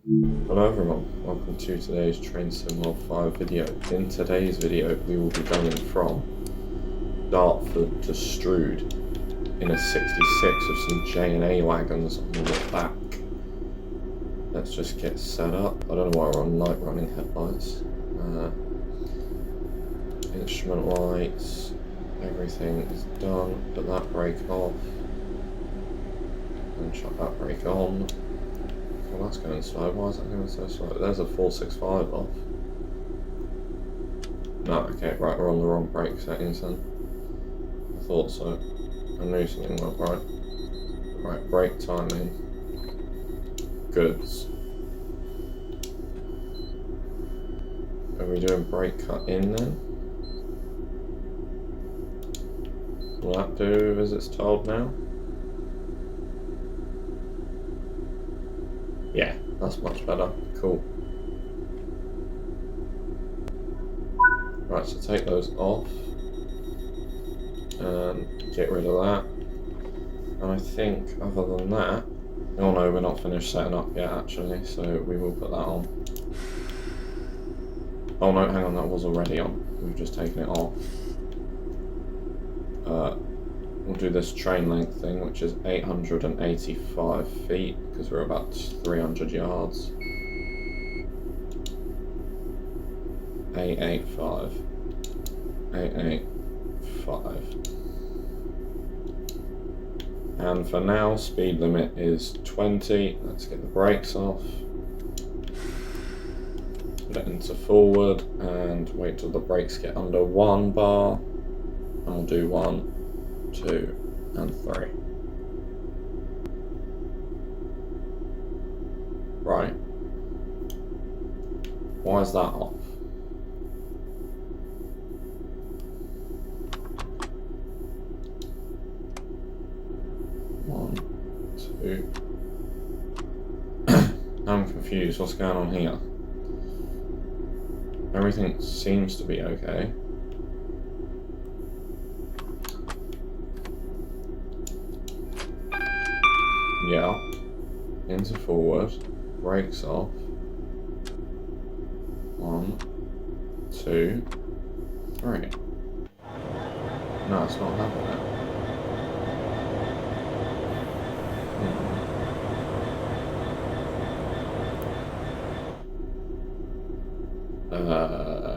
Hello everyone, welcome to today's Train Sim World 5 video. In today's video we will be going from Dartford to Strood in a 66 with some J&A wagons on the back. Let's just get set up. I don't know why we're on night running headlights. Instrument lights, everything is done. Put that brake off and shut that brake on. Well, that's going slow. Why is that going so slow? There's a 465 off. No, okay, right, we're on the wrong brake settings then. I thought so. I knew something went right. Right, brake timing. Goods. Are we doing brake cut in then? Will that do as it's told now? Yeah, that's much better. Cool. Right, so take those off and get rid of that. And I think other than that, oh no, we're not finished setting up yet actually, so we will put that on. Oh no, hang on, that was already on. We've just taken it off. We'll do this train length thing, which is 885 feet, because we're about 300 yards. 885. 885. And for now, speed limit is 20. Let's get the brakes off. Put it into forward and wait till the brakes get under 1 bar. And we'll do 1, 2, and 3. Right. Why is that off? One, two. I'm confused. What's going on here? Everything seems to be okay. Yeah. Into forward. Brakes off. 1, 2, 3. No, it's not happening.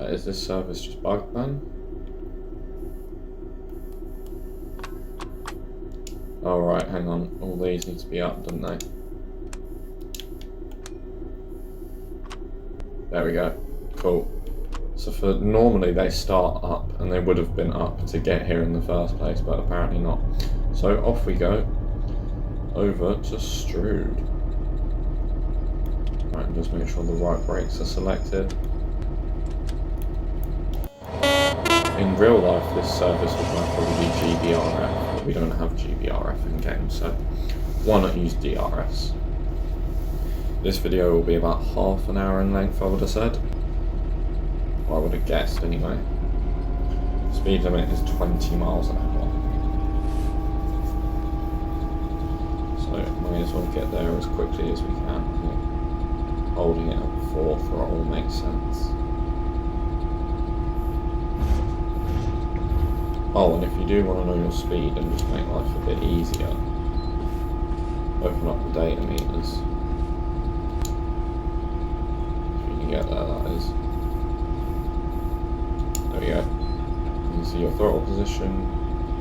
Is this service just bugged then? Oh right, hang on. All these need to be up, don't they? There we go. Cool. So for normally they start up, and they would have been up to get here in the first place, but apparently not. So off we go. Over to Strood. Right, and just make sure the right brakes are selected. In real life, this service would most probably be GBRF, but we don't have GBRF in game, so why not use DRS? This video will be about half an hour in length, I would have said. Or I would have guessed anyway. Speed limit is 20 miles an hour. So may as well get there as quickly as we can. Holding it at 4 throttle makes sense. Oh, and if you do want to know your speed and just make life a bit easier, open up the data meters. If you can get there, that is. There we go. You can see your throttle position,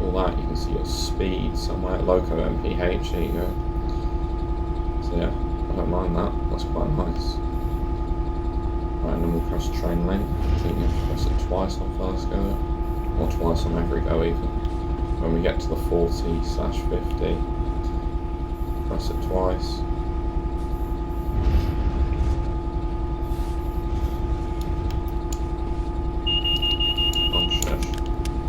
all that. You can see your speed somewhere. Loco MPH, there you go. So yeah, I don't mind that. That's quite nice. Right, and then we'll press train length. I think you have to press it twice on first go. Or twice on every go even. When we get to the 40/50, press it twice. Oh shit.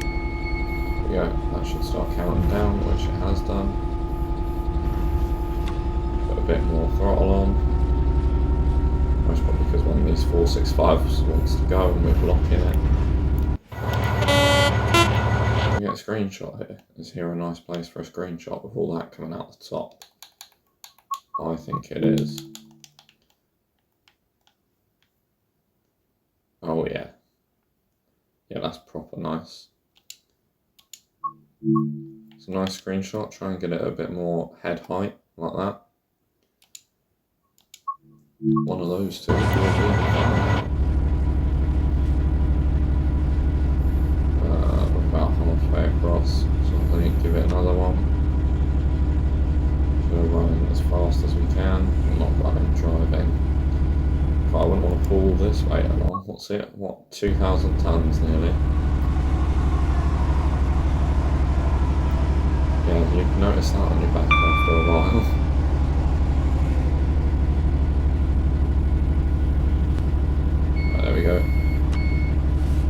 There we go, that should start counting down, which it has done. Put a bit more throttle on. Most probably because one of these 465s wants to go and we're blocking it. Get a screenshot here. Is here a nice place for a screenshot with all that coming out the top? I think it is. Oh yeah. Yeah, that's proper nice. It's a nice screenshot. Try and get it a bit more head height, like that. One of those two. We're about halfway across, so I'm going to give it another one. We're running as fast as we can. I'm not running, driving. But I wouldn't want to pull this weight along. What's it? What, 2,000 tons nearly? Yeah, you've noticed that on your back after a while. Right, there we go.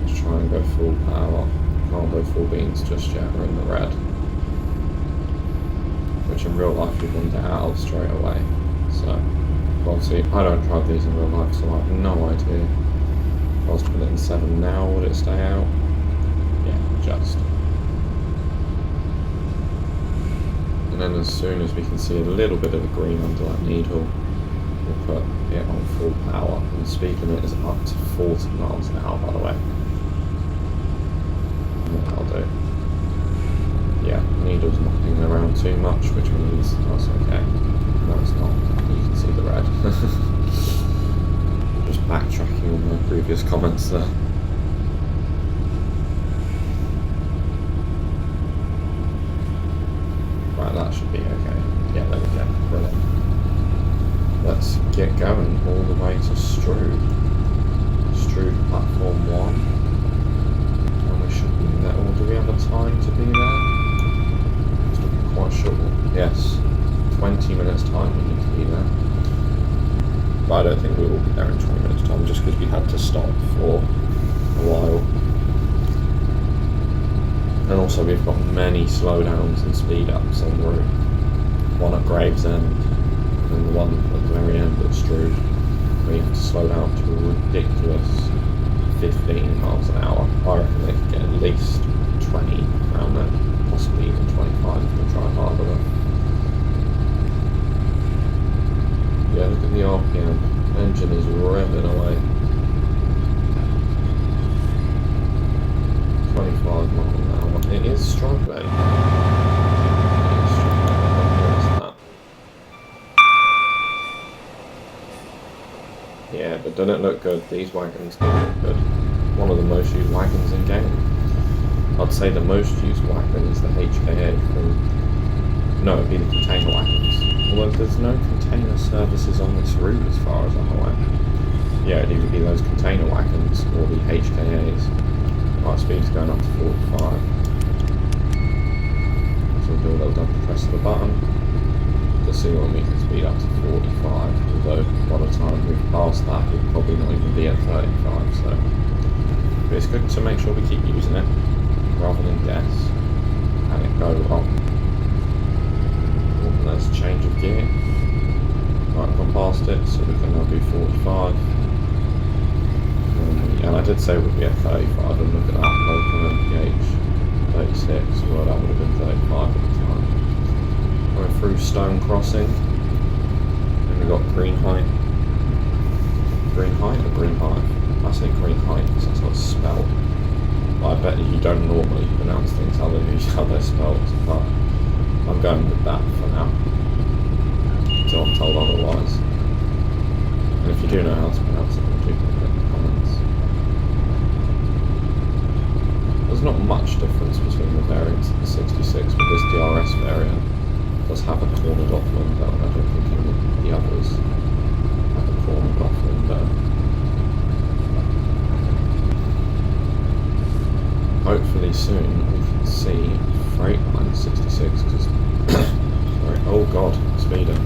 Let's try and go full power. Can't go full beans just yet, we're in the red. Which in real life you wouldn't get out of straight away. So, obviously, I don't drive these in real life, so I have no idea. If I was to put it in 7 now, would it stay out? Yeah, just. And then as soon as we can see a little bit of the green under that needle, we'll put it on full power. And the speed limit is up to 40 miles an hour, by the way. And that'll do. Yeah, the needle's not hanging around too much, which means that's okay. No, it's not. You can see the red. Just backtracking on my previous comments there. Right, that should be okay. Yeah, there we go. Brilliant. Let's get going all the way to Strood. Strood platform 1. And we should be there. Or do we have a time to be there? It's looking quite short. Yes. 20 minutes time we need to be there. But I don't think we will be there in 20 minutes time just because we had to stop for a while. And also we've got many slowdowns and speed ups on the route. One at Gravesend and the one at the very end at Strood. We have to slow down to a ridiculous 15 miles an hour. I reckon they could get at least 20 around there, possibly even 25 if they try harder though. Yeah, look at the RPM. Engine is revving away. 25 miles an hour. It is struggling. Yeah, but doesn't it look good? These wagons do look good. One of the most used wagons in game. I'd say the most used wagon is the HKA. No, it'd be the container wagons. Although there's no container services on this route as far as I'm aware. Yeah, it'd either be those container wagons or the HKAs. Right, speed's going up to 45. So we'll do a little double press of the button to see when we can speed up to 45. Although by the time we've passed that, we'll probably not even be at 35. So, but it's good to make sure we keep using it rather than guess and it go wrong. There's a change of gear. Right, I've gone past it, so we can now do 45. And I did say we'd be at 35, and look at that, local MPH 36, well that would have been 35 at the time. Going through Stone Crossing, and we've got Green Height. Green Height or Green Hive? I say Green Height because that's how it's spelled. But I bet you don't normally pronounce things how they're spelled, but I'm going with that for now, until I'm told otherwise. And if you do know how to pronounce it, then do put it in the comments. There's not much difference between the variants of the 66, but this DRS variant does have a cornered off window, and I don't think any of the others have a cornered off window. Hopefully soon we can see Freightline 66 because oh god, speeding.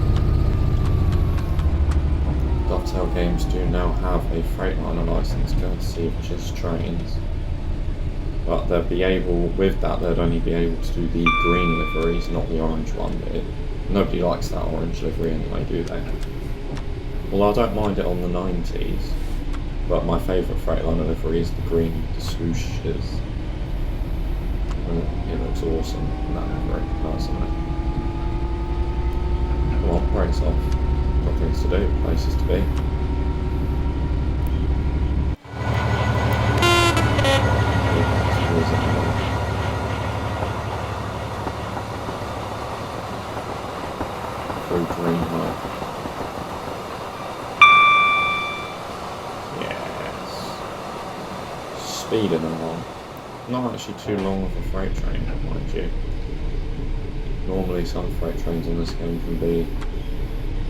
Dovetail Games do now have a Freightliner license courtesy of just trains, but they'll be able, with that they'd only be able to do the green liveries, not the orange one. Nobody likes that orange livery anyway, do they? Well, I don't mind it on the 90s, but my favourite Freightliner livery is the green with the swooshes. It looks awesome in that livery, personally. Come on, brakes off. Got things to do, places to be. road green light. Yes. Speeding along. Not actually too long of a freight train, mind you. Normally some freight trains on this game can be,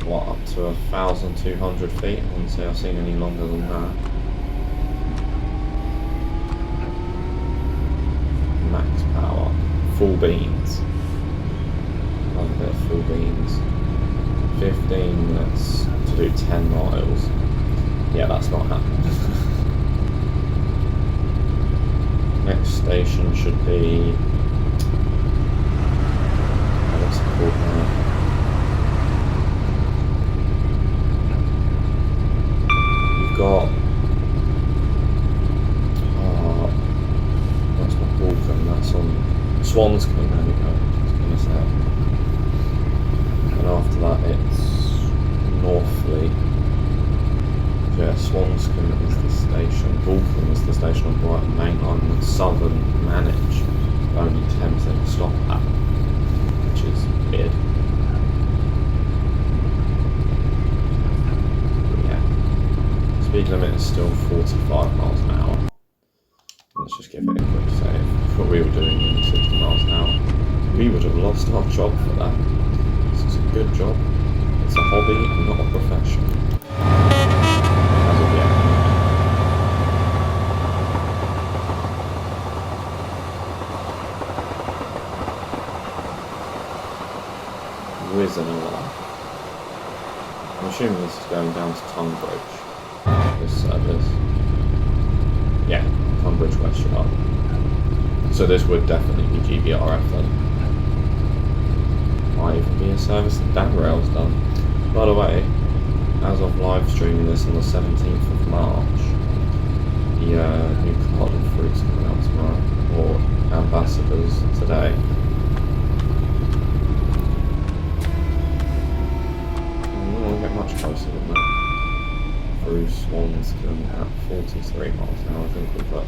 what, up to 1,200 feet? I wouldn't say I've seen any longer than that. Max power. Full beans. Love a bit of full beans. 15 minutes to do 10 miles. Yeah, that's not happening. Next station should be... what's it called now? You've got... that's not Waltham, that's on Swanscombe, there we go, I was going to say. And after that it's Northley. Yeah, Swanscombe is the station, Waltham is the station on Brighton Main Line, and Southern manage only Thames they stop at, which is weird. But yeah, speed limit is still 45 miles an hour. Let's just give it a quick save. What we were doing in 60 miles an hour, we would have lost our job for that. This is a good job. It's a hobby and not a profession. As of yet. Whizzing along. I'm assuming this is going down to Tonbridge. This service. Yeah, Tonbridge West Yard. So this would definitely be GBRF then. Might even be a service that Danrail's done. By the way, as of live streaming this on the 17th of March, the new Cardiff fruit's coming out tomorrow, or Ambassadors today. We won't get much closer than that. Through Swanscombe at 43 miles an hour. I think we've got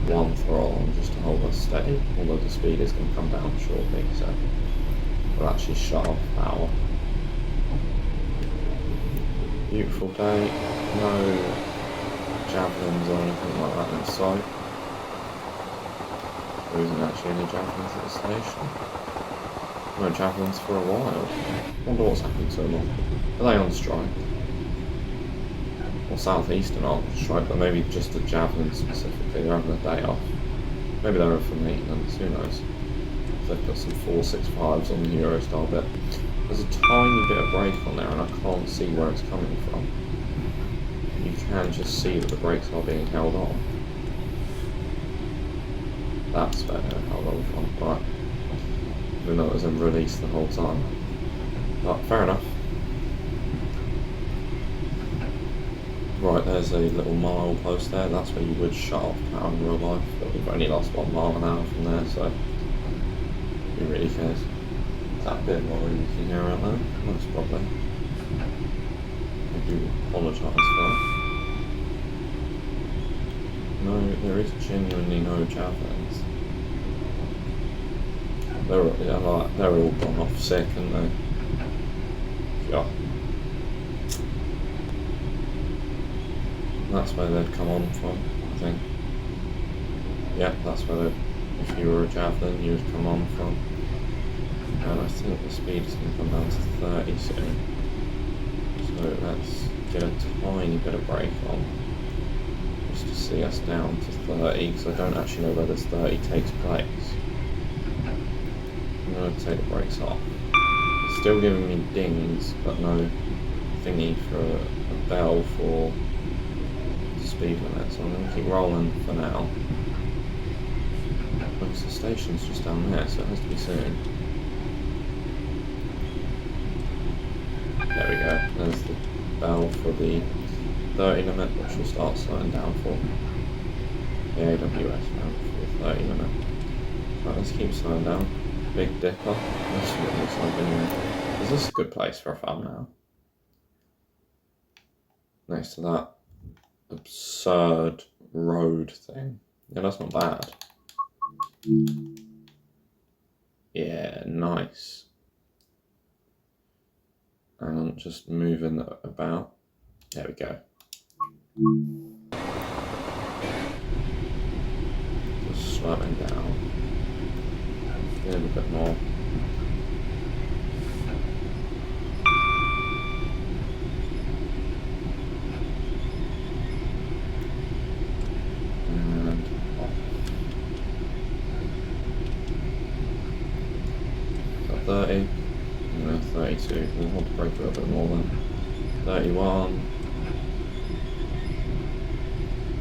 one throttle on just to hold us steady, although the speed is going to come down shortly, so we'll actually shut off power. Beautiful day, no javelins or anything like that in sight. There isn't actually any javelins at the station. No javelins for a while. Wonder what's happened to them all. Are they on strike? Or South Eastern aren't on strike, but maybe just the javelins specifically. They're having a day off. Maybe they're for maintenance, who knows. They've got some 465s on the Eurostar bit. There's a tiny bit of brake on there and I can't see where it's coming from. You can just see that the brakes are being held on. That's better held on from, right. Even though it was in release the whole time. But fair enough. Right, there's a little mile post there. That's where you would shut off power in real life, but we've only lost 1 mile an hour from there, so who really cares? That bit what we can hear out there, most probably. I do apologise for that. No, there is genuinely no javelins. They're all gone off sick, aren't they? Yeah. That's where they'd come on from, I think. Yeah, that's where if you were a javelin, you would come on from. And I think the speed is going to come down to 30 soon. So let's get a tiny bit of brake on. Just to see us down to 30, because I don't actually know where this 30 takes place. I'm going to take the brakes off. It's still giving me dings, but no thingy for a bell for speed limit, so I'm going to keep rolling for now. Because the station's just down there, so it has to be soon. There we go, there's the bell for the 30 limit, which will start slowing down for the AWS now for the 30 limit. Right, let's keep slowing down. Big Dipper, that's what it looks like anyway. Is this a good place for a thumbnail? Next to that absurd road thing. Yeah, that's not bad. Yeah, nice. and just moving about. There we go. Just slowing down a little bit more. And off. So 30, 32. We'll hold the brake a little bit more then. 31.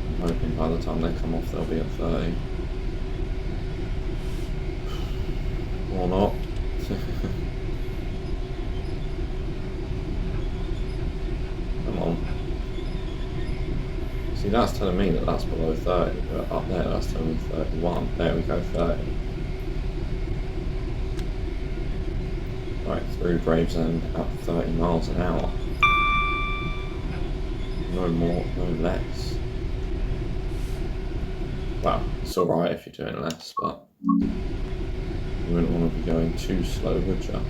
I'm hoping by the time they come off they'll be at 30. Or not. Come on. See, that's telling me that that's below 30, but up there that's telling me 31. There we go, 30. Right, through Gravesend at 30 miles an hour. No more, no less. Well, it's alright if you're doing less, but you wouldn't want to be going too slow, would you?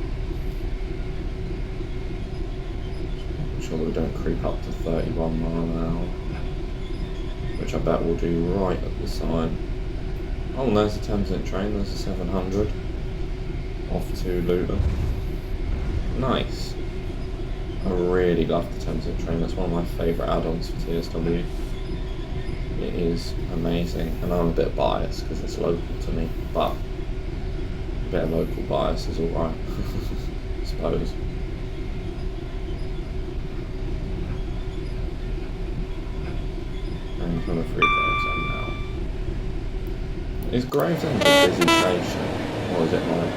Make sure that we don't creep up to 31 miles an hour. Which I bet we'll do right at the sign. Oh, and there's a Thameslink train, there's a 700. Off to Luton. Nice. I really love the Thameslink train, that's one of my favourite add-ons for TSW. It is amazing, and I'm a bit biased because it's local to me, but a bit of local bias is alright, I suppose. And coming through Gravesend now. Is Gravesend a busy station, or is it like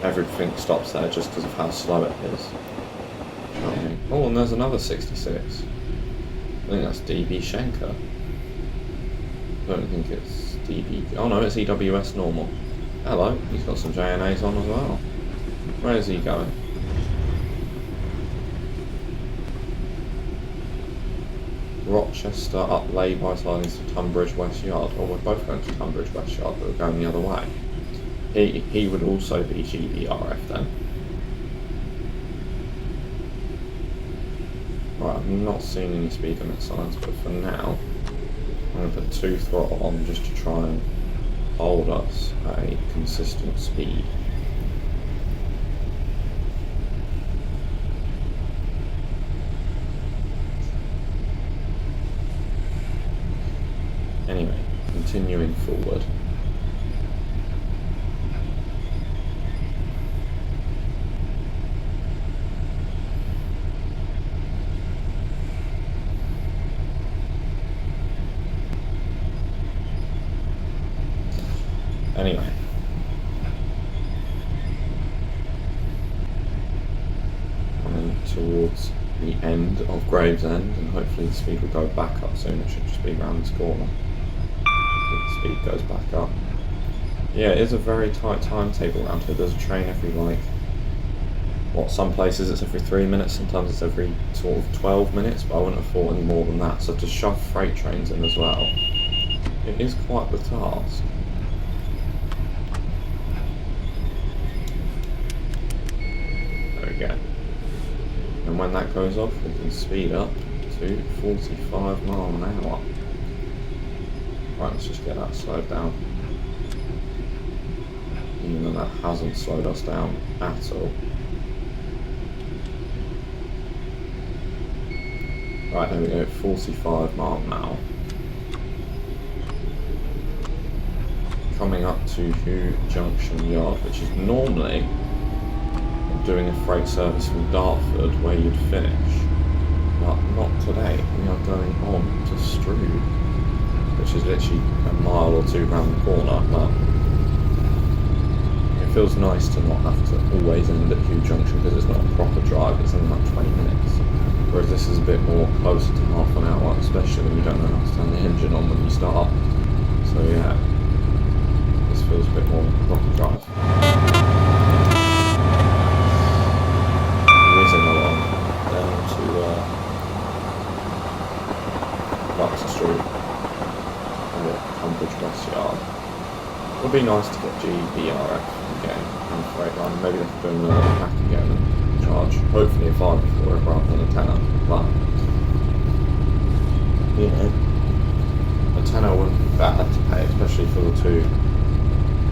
everything stops there just because of how slow it is? Oh, and there's another 66. I think that's DB Schenker. I don't think it's DB... Oh no, it's EWS normal. Hello, he's got some JNAs on as well. Where is he going? Rochester up lay-by sidings to Tonbridge West Yard. Oh, we're both going to Tonbridge West Yard, but we're going the other way. He would also be GBRF then. Right, I've not seen any speed limit signs, but for now, I'm going to put 2 throttle on just to try and hold us at a consistent speed. Anyway, continuing forward. Anyway, coming towards the end of Gravesend, and hopefully the speed will go back up soon. It should just be around this corner. The speed goes back up. Yeah, it is a very tight timetable around here. There's a train every, like, what, some places it's every 3 minutes, sometimes it's every sort of 12 minutes, but I wouldn't have thought any more than that. So to shove freight trains in as well, it is quite the task. Again. And when that goes off, we can speed up to 45 miles an hour. Right, let's just get that slowed down. Even though that hasn't slowed us down at all. Right, there we go, 45 miles an hour. Coming up to Hugh Junction Yard, which is normally doing a freight service from Dartford where you'd finish, but not today. We are going on to Strood, which is literally a mile or 2 round the corner, but it feels nice to not have to always end at Hugh Junction because it's not a proper drive, it's only like 20 minutes. Whereas this is a bit more closer to half an hour, especially when you don't know how to turn the engine on when you start. So yeah, this feels a bit more like a proper drive. Whizzing along down to Buxton Street or Tonbridge West Yard. It would be nice to get GBRF again on the freight line. Maybe they could do another pack again. much. Hopefully a 5 for it rather than a 10er, but you know, a 10er wouldn't be bad to pay, especially for the two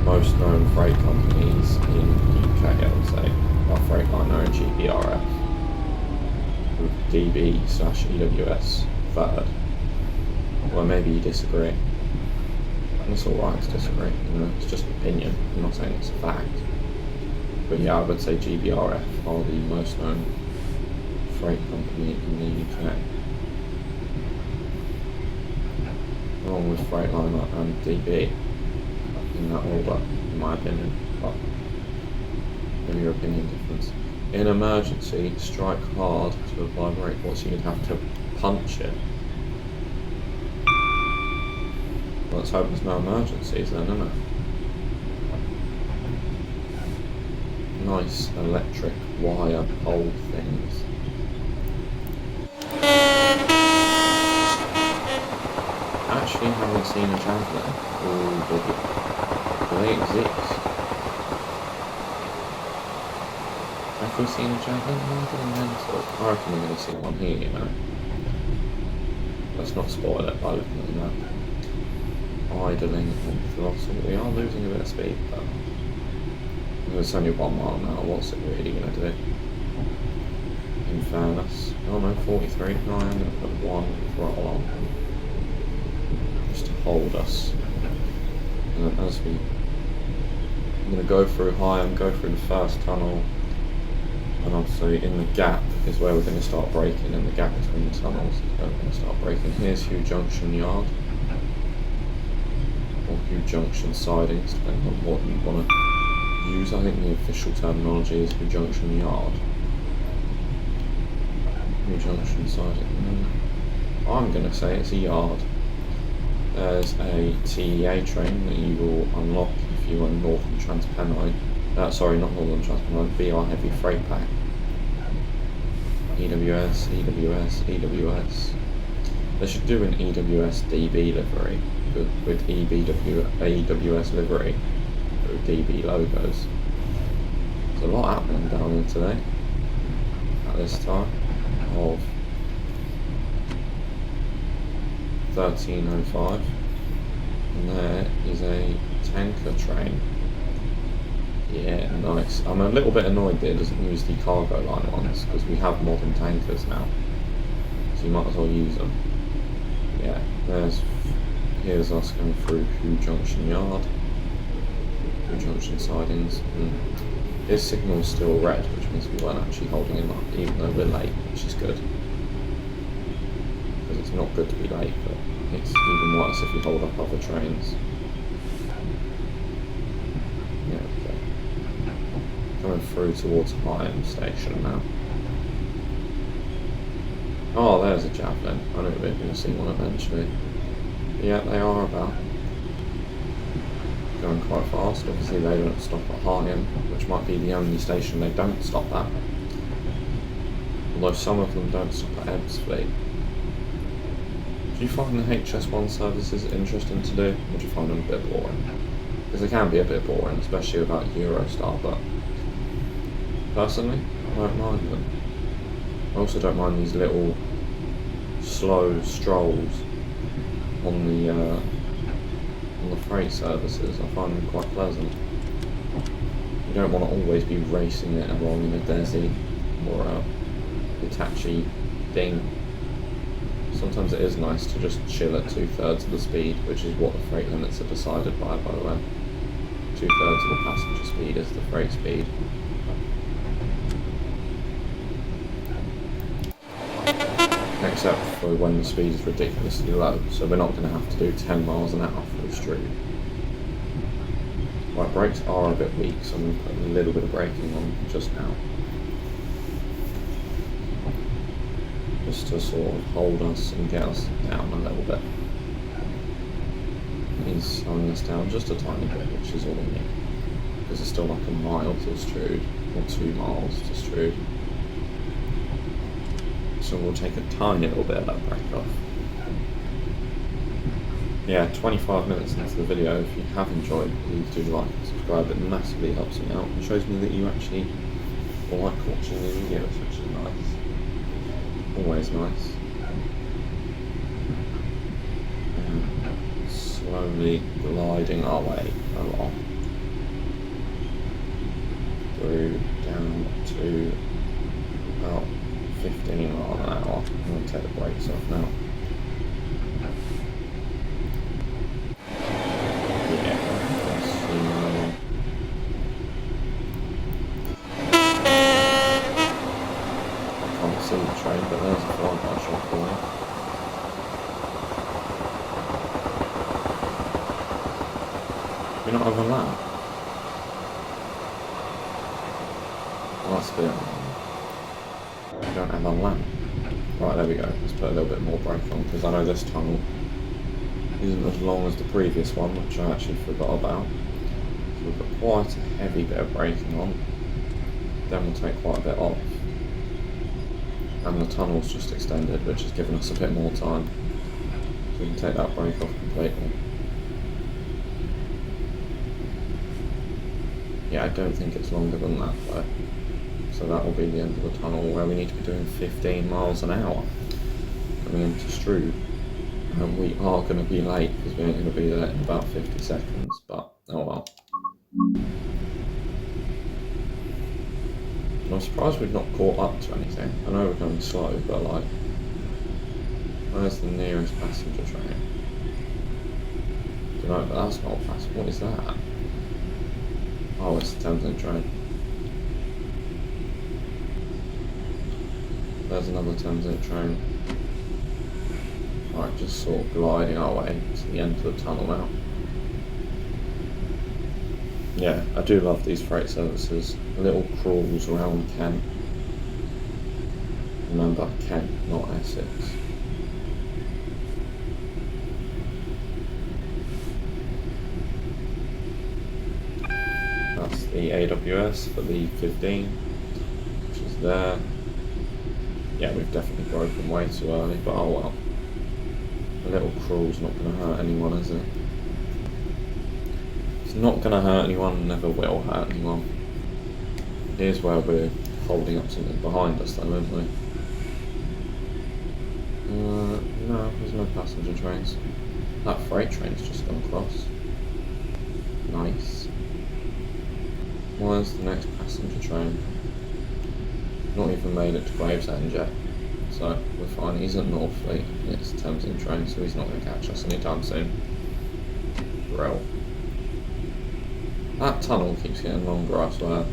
most known freight companies in UK, I would say, our Freightliner and GBRF, with DB/EWS third. Well, maybe you disagree. And it's alright to disagree, you know, it's just an opinion, I'm not saying it's a fact. But yeah, I would say GBRF are the most known freight company in the UK. Along with Freightliner and DB, in that order, in my opinion, but maybe your opinion difference. In emergency, strike hard to apply brake force, so you'd have to punch it. Well, let's hope there's no emergencies then, isn't it? Nice electric wire pole things. Actually haven't seen a javelin. Do they exist? Have we seen a javelin? I reckon we're going to see one here, you know. Let's not spoil it by looking at the map. Idling and throttle. We are losing a bit of speed though. It's only 1 mile an hour, what's it really going to do? In fairness. Oh no, 43. No, I'm going to put 1 throttle on. Just to hold us. And then as I'm going to go through Higham, go through the first tunnel. And obviously in the gap is where we're going to start braking, in the gap between the tunnels is where we're going to start braking. Here's Hugh Junction Yard. Or Hugh Junction Sidings, depending on what you want to use. I think the official terminology is Hugh Junction Yard. Hugh Junction Siding. I'm going to say it's a yard. There's a TEA train that you will unlock if you are Northern Transpennine. Sorry, not Northern Transpennine, BR Heavy Freight Pack. EWS, EWS, EWS. They should do an EWS DB livery with AWS livery with DB logos. There's a lot happening down here today at this time of 13:05, and there is a tanker train. Yeah, nice. I'm a little bit annoyed that it doesn't use the cargo line ones, because we have modern tankers now, so you might as well use them. Yeah, here's us going through Hugh Junction Yard, Hugh Junction Sidings, and his signal's still red, which means we weren't actually holding him up, even though we're late, which is good. Because it's not good to be late, but it's even worse if you hold up other trains. Yeah, okay. Coming through towards Higham Station now. Oh, there's a javelin. I know we're going to see one eventually. Yeah, they are about. Going quite fast. Obviously they don't stop at Higham, which might be the only station they don't stop at. Although some of them don't stop at Ebbsfleet. Do you find the HS1 services interesting to do, or do you find them a bit boring? Because they can be a bit boring, especially without Eurostar, but personally, I don't mind them. I also don't mind these little slow strolls on the freight services. I find them quite pleasant. You don't want to always be racing it along in a Desi or a Hitachi thing. Sometimes it is nice to just chill at 2/3 of the speed, which is what the freight limits are decided by the way. 2/3 of the passenger speed is the freight speed. Except for when the speed is ridiculously low, so we're not going to have to do 10 miles an hour through the street. Right, brakes are a bit weak, so I'm going to put a little bit of braking on just now. Just to sort of hold us and get us down a little bit. He's slowing us down just a tiny bit, which is all we need. Because it's still like a mile to Strood, or 2 miles to Strood. So we'll take a tiny little bit of that brake off. Yeah, 25 minutes into the video. If you have enjoyed, please do like and subscribe. It massively helps me out and shows me that you actually I like watching the videos, which is nice. Always nice. And slowly gliding our way along through down to about 15 miles an hour. I'm going to take the brakes off now. See the train, but there's a flyby shot for you. You're not over land? Well, that's a bit. You don't have a lamp. Right, there we go. Let's put a little bit more brake on, because I know this tunnel isn't as long as the previous one, which I actually forgot about. So we've got quite a heavy bit of braking on. Then we'll take quite a bit off. And the tunnel's just extended, which has given us a bit more time. So we can take that brake off completely. Yeah, I don't think it's longer than that though. So that will be the end of the tunnel, where we need to be doing 15 miles an hour coming into Strood. And we are going to be late because we ain't going to be there in about 50 seconds, but oh well. I'm surprised we've not caught up to anything. I know we're going slow, but like, where's the nearest passenger train? I don't know, but that's not a passenger. What is that? Oh, it's the Thameslink train. There's another Thameslink train. Right, just sort of gliding our way to the end of the tunnel now. Yeah, I do love these freight services. Little crawls around Kent. Remember, Kent, not Essex. That's the AWS for the 15, which is there. Yeah, we've definitely broken way too early, but oh well. A little crawl's not going to hurt anyone, is it? It's not going to hurt anyone, never will hurt anyone. Here's where we're holding up something behind us though, aren't we? No, there's no passenger trains. That freight train's just gone across. Nice. Where's the next passenger train? Not even made it to Gravesend yet. So we're fine. He's at Northfleet. It's a Thameslink train, so he's not going to catch us anytime soon. Brill. That tunnel keeps getting longer, I swear.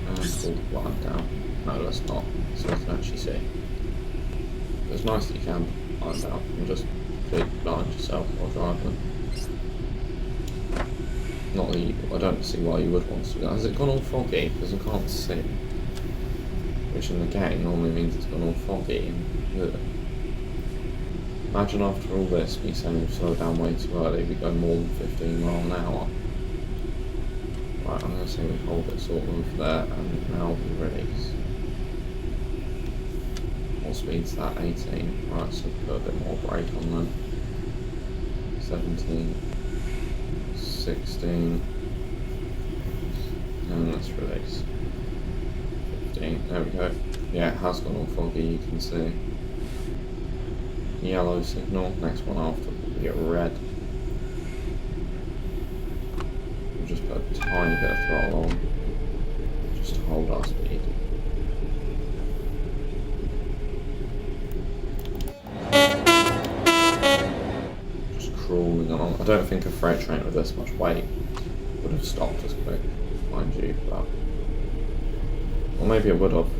And pull the blind down. No, let's not. So we can actually see. It's nice that you can blind out and just completely blind yourself while driving. Not that I don't see why you would want to do that. Has it gone all foggy? Because I can't see. Which in the game normally means it's gone all foggy and ugh. Imagine after all this, me saying we've slowed down way too early, we go more than 15 miles an hour. Right, I'm going to say we hold it sort of there, and now we release. What speed's that? 18. Right, so put a bit more brake on then. 17. 16. And let's release. 15. There we go. Yeah, it has gone all foggy, you can see. Yellow signal, next one after will be a red. We'll just put a tiny bit of throttle on, just to hold our speed. Just crawling along. I don't think a freight train with this much weight would have stopped as quick, mind you, but... Or maybe it would have.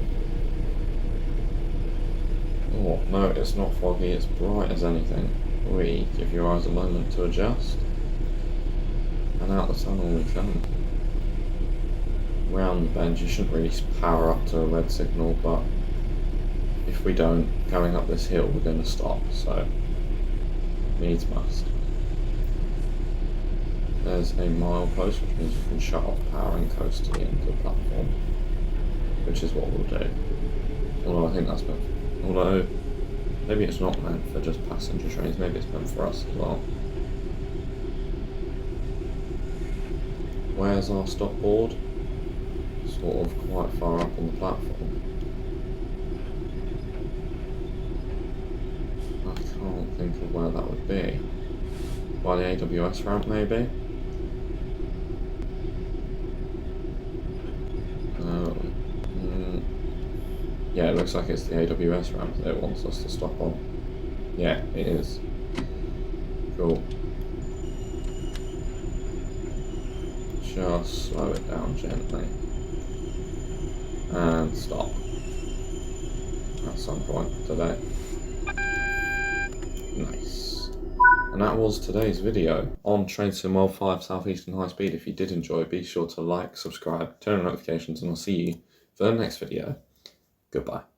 Oh, no, it's not foggy, it's bright as anything. We give your eyes a moment to adjust. And out the tunnel we come. Round the bend, you shouldn't really power up to a red signal, but if we don't, going up this hill, we're going to stop, so needs must. There's a milepost, which means we can shut off power and coast to the end of the platform, which is what we'll do. Although I think that's meant. Although, maybe it's not meant for just passenger trains, maybe it's meant for us as well. where's our stop board? Sort of quite far up on the platform. I can't think of where that would be. By the AWS ramp, maybe? Yeah, it looks like it's the AWS ramp that it wants us to stop on. Yeah, it is. Cool. Just slow it down gently. And stop. At some point today. Nice. And that was today's video on Train Sim World 5 Southeastern High Speed. If you did enjoy, be sure to like, subscribe, turn on notifications, and I'll see you for the next video. Goodbye.